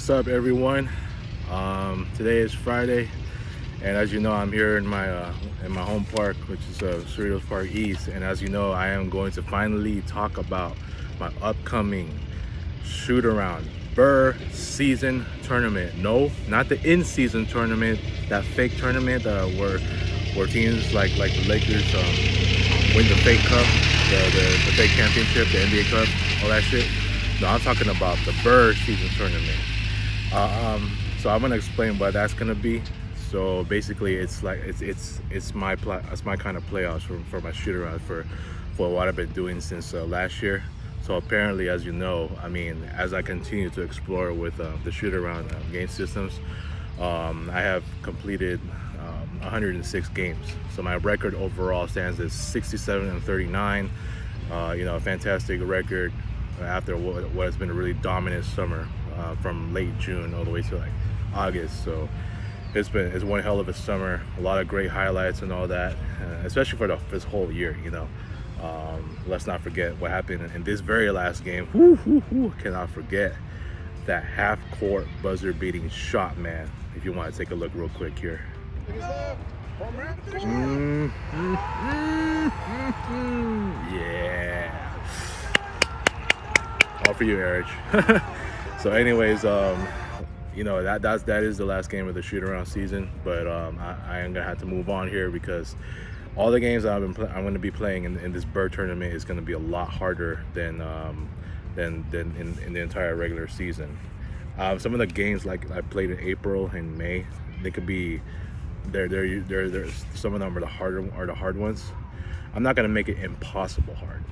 What's up, everyone? Today is Friday, and as you know, I'm here in my home park, which is Cerritos Park East. And as you know, I am going to finally talk about my upcoming shoot-around BER season tournament. No, not the in-season tournament, that fake tournament where teams like the Lakers win the fake cup, the fake championship, the NBA Cup, all that shit. No, I'm talking about the BER season tournament. So I'm gonna explain what that's gonna be. So basically, it's like it's my kind of playoffs for my shoot around for what I've been doing since last year. So apparently, as you know, I mean, as I continue to explore with the shoot around game systems, I have completed 106 games. So my record overall stands at 67-39. A fantastic record after what has been a really dominant summer from late June all the way to like August. So it's one hell of a summer, a lot of great highlights and all that, especially for this whole year. Let's not forget what happened in this very last game. Cannot forget that half-court buzzer-beating shot, man. If you want to take a look real quick here. Yeah. All for you, Erich. So anyways, that is the last game of the shoot-around season, but I am gonna have to move on here because all the games I'm going to be playing in this BER tournament is going to be a lot harder than in the entire regular season. Some of the games like I played in April and May, they could be they're some of them are the hard ones. I'm not going to make it impossible hard.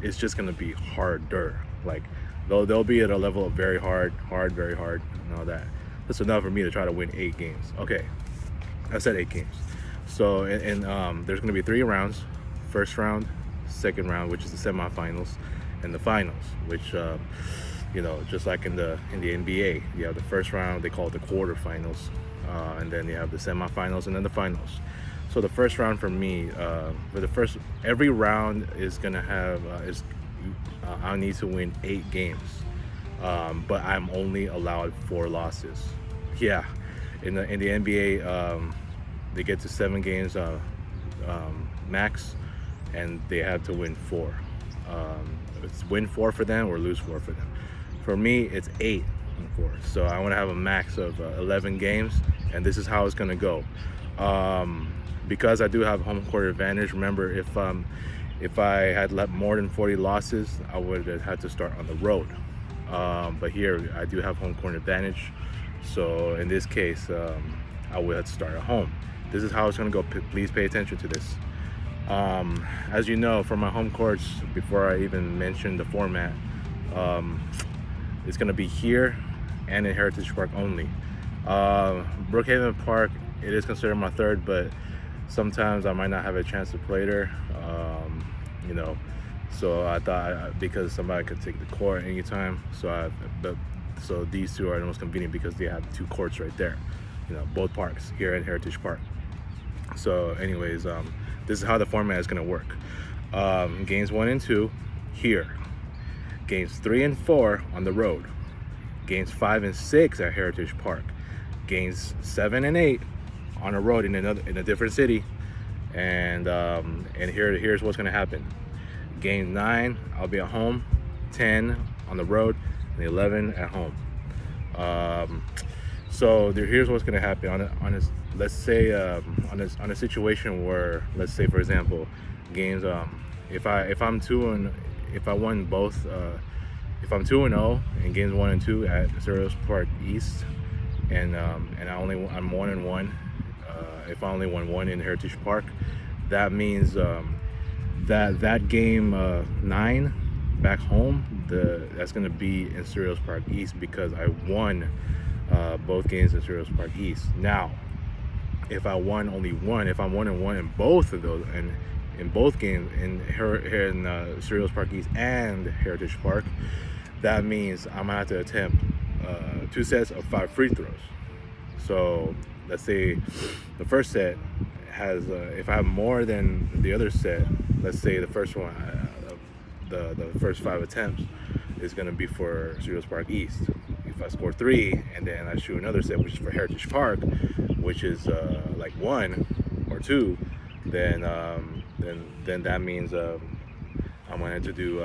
It's just going to be harder. Like they'll be at a level of very hard, very hard, and all that. That's enough for me to try to win 8 games. Okay, I said 8 games. So and there's going to be 3 rounds: first round, second round, which is the semifinals, and the finals. Which just like in the NBA, you have the first round, they call it the quarterfinals, and then you have the semifinals, and then the finals. So the first round for me, every round is gonna have I need to win 8 games, but I'm only allowed 4 losses. Yeah, in the NBA, they get to 7 games max, and they have to win 4. It's win 4 for them or lose 4 for them. For me, it's 8 and 4. So I want to have a max of 11 games, and this is how it's gonna go. Because I do have home court advantage. Remember, if I had let more than 40 losses, I would have had to start on the road. But here I do have home court advantage. So in this case, I would have to start at home. This is how it's gonna go. Please pay attention to this. As you know, for my home courts, before I even mention the format, it's gonna be here and in Heritage Park only. Brookhaven Park, it is considered my third, but sometimes I might not have a chance to play there. So I thought because somebody could take the court anytime, so these 2 are the most convenient because they have 2 courts right there. Both parks here at Heritage Park. So anyways, this is how the format is going to work. Games 1 and 2 here. Games 3 and 4 on the road. Games 5 and 6 at Heritage Park. Games 7 and 8 on the road in a different city. And here's what's going to happen. Game 9, I'll be at home. 10 on the road, and 11 at home. So here's what's going to happen on this. Let's say on a situation where, let's say for example, games if I'm 2-0 in games 1 and 2 at Cerritos Park East, and I'm 1-1. If I only won 1 in Heritage Park, that means that game 9 back home, that's going to be in Cerritos Park East because I won both games in Cerritos Park East. Now, if I'm 1-1 in both of those, and in both games in Cerritos Park East and Heritage Park, that means I'm gonna have to attempt 2 sets of 5 free throws. So let's say the first set has, if I have more than the other set, let's say the first one, the first 5 attempts is going to be for Cerritos Park East. if I score 3 and then I shoot another set, which is for Heritage Park, which is like 1 or 2, then that means I'm going to do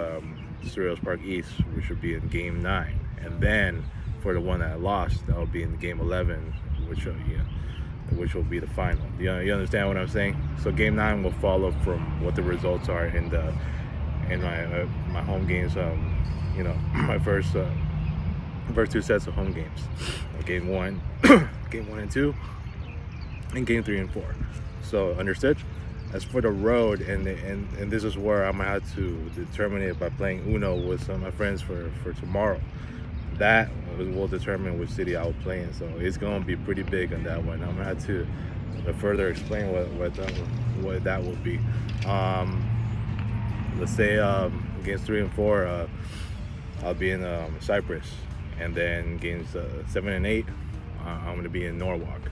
Shootaround Park East, which would be in Game 9, and then for the one that I lost, that will be in Game 11, which will be the final. You understand what I'm saying? So Game 9 will follow from what the results are in my home games. My first 2 sets of home games, Game 1, Game 1 and 2, and Game 3 and 4. So understood? As for the road, and this is where I'm gonna have to determine it by playing Uno with some of my friends for tomorrow. That will determine which city I will play in. So it's gonna be pretty big on that one. I'm gonna have to further explain what that will be. Let's say games 3 and 4, I'll be in Cyprus, and then games 7 and 8, I'm gonna be in Norwalk.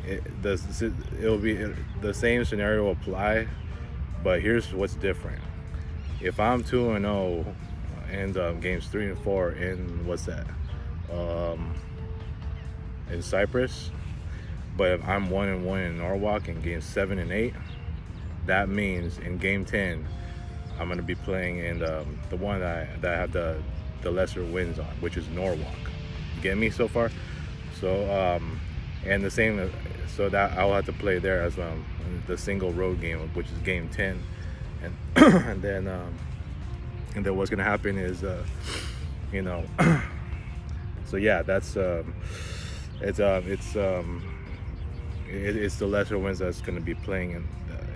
It'll be the same scenario will apply, but here's what's different. If I'm 2-0 and games 3 and 4 in in Cyprus, but if I'm 1-1 in Norwalk in games 7 and 8, that means in game 10 I'm gonna be playing in the one that I have the lesser wins on, which is Norwalk. Get me so far? So and the same, so that I'll have to play there as the single road game, which is game 10, and and then what's gonna happen is so yeah, that's it's the lesser wins that's gonna be playing, and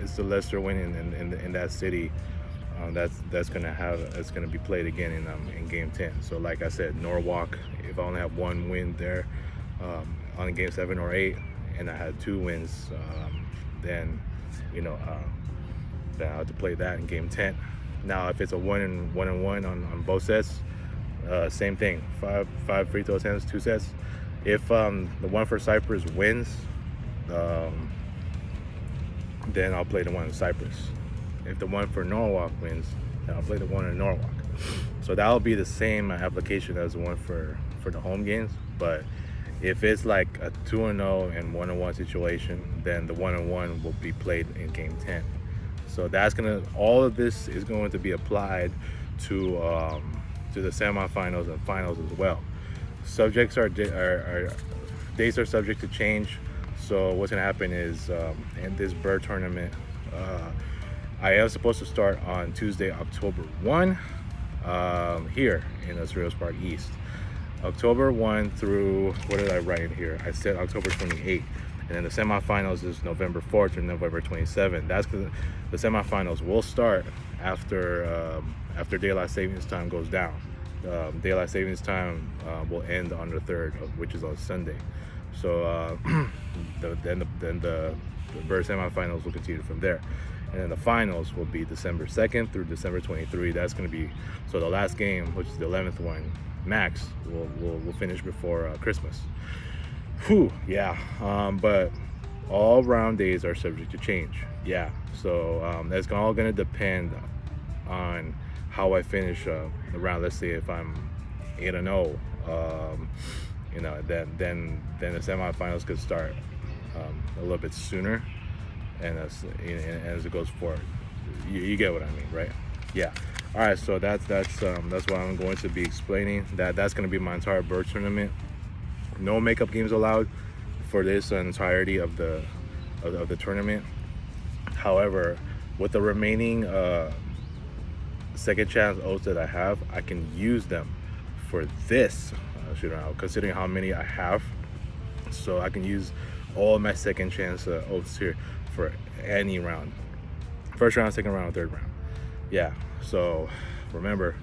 it's the lesser win in that city. That's gonna be played again in game 10. So like I said, Norwalk, if I only have 1 win there on game 7 or 8, and I had 2 wins, then then I have to play that in game 10. Now if it's a 1-1 on both sets, same thing, 5 free throw attempts, 2 sets. If the one for Cyprus wins, then I'll play the one in Cyprus. If the one for Norwalk wins, then I'll play the one in Norwalk. So that'll be the same application as the one for the home games. But if it's like a 2-0 and 1-1 situation, then the 1-1 will be played in game 10. So all of this is going to be applied to the semifinals and finals as well. Dates are subject to change. So what's gonna happen is in this BER tournament, I am supposed to start on Tuesday, October 1, here in Shootaround Park East. October 1 through, what did I write in here? I said October 28. And then the semifinals is November 4th to November 27th. That's because the semifinals will start after daylight savings time goes down. Daylight savings time will end on the 3rd, which is on Sunday. So then the BER semifinals will continue from there. And then the finals will be December 2nd through December 23. That's going to be, so the last game, which is the 11th one, max, will finish before Christmas. Whew, yeah. But all round days are subject to change. Yeah. So that's all going to depend on how I finish the round. Let's say if I'm 8-0, then the semifinals could start a little bit sooner. And as it goes forward, you get what I mean, right? Yeah. All right. So that's what I'm going to be explaining. That's going to be my entire BER tournament. No makeup games allowed for this entirety of the tournament. However, with the remaining second chance oaths that I have, I can use them for this shootaround, considering how many I have. So I can use all my second chance oaths here for any round, first round, second round, third round. Yeah. So remember,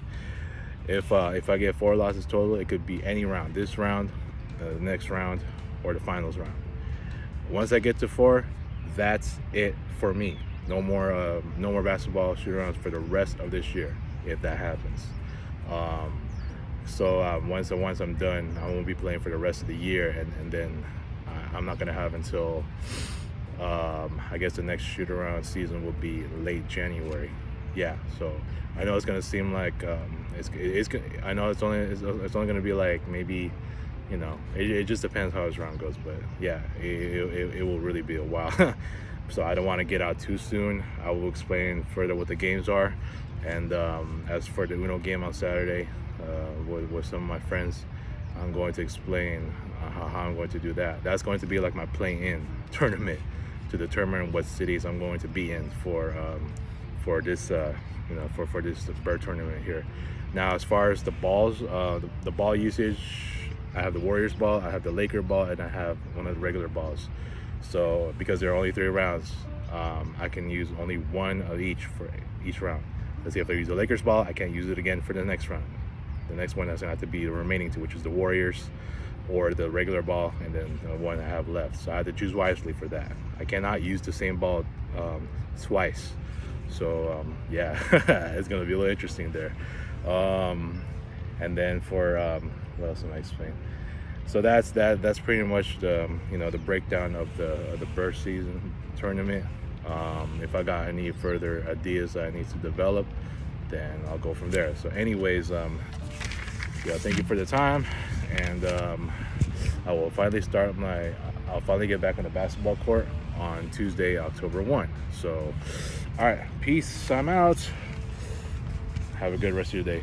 if I get 4 losses total, it could be any round, this round, the next round, or the finals round. Once I get to 4, that's it for me. No more basketball shootarounds for the rest of this year, if that happens. Once I'm done, I won't be playing for the rest of the year, and then I'm not gonna have until I guess the next shootaround season will be late January. yeah. So I know it's gonna seem like I know it's only gonna be like maybe, it just depends how his round goes. But yeah, it will really be a while. So I don't want to get out too soon. I will explain further what the games are, and as for the Uno game on Saturday, with some of my friends, I'm going to explain how I'm going to do that. That's going to be like my play-in tournament to determine what cities I'm going to be in for this for this BER tournament here. Now, as far as the balls, the ball usage, I have the Warriors ball, I have the Laker ball, and I have one of the regular balls. So because there are only 3 rounds, I can use only one of each for each round. Let's say if I use the Lakers ball, I can't use it again for the next round. The next one is going to have to be the remaining 2, which is the Warriors or the regular ball, and then the one I have left. So I have to choose wisely for that. I cannot use the same ball twice. So yeah, it's going to be a little interesting there. And then for what else am I explaining? So that's pretty much the the breakdown of the BER season tournament. If I got any further ideas I need to develop, then I'll go from there. So anyways, yeah, thank you for the time, and I will finally I'll finally get back on the basketball court on Tuesday, October 1. So all right, peace, I'm out. Have a good rest of your day.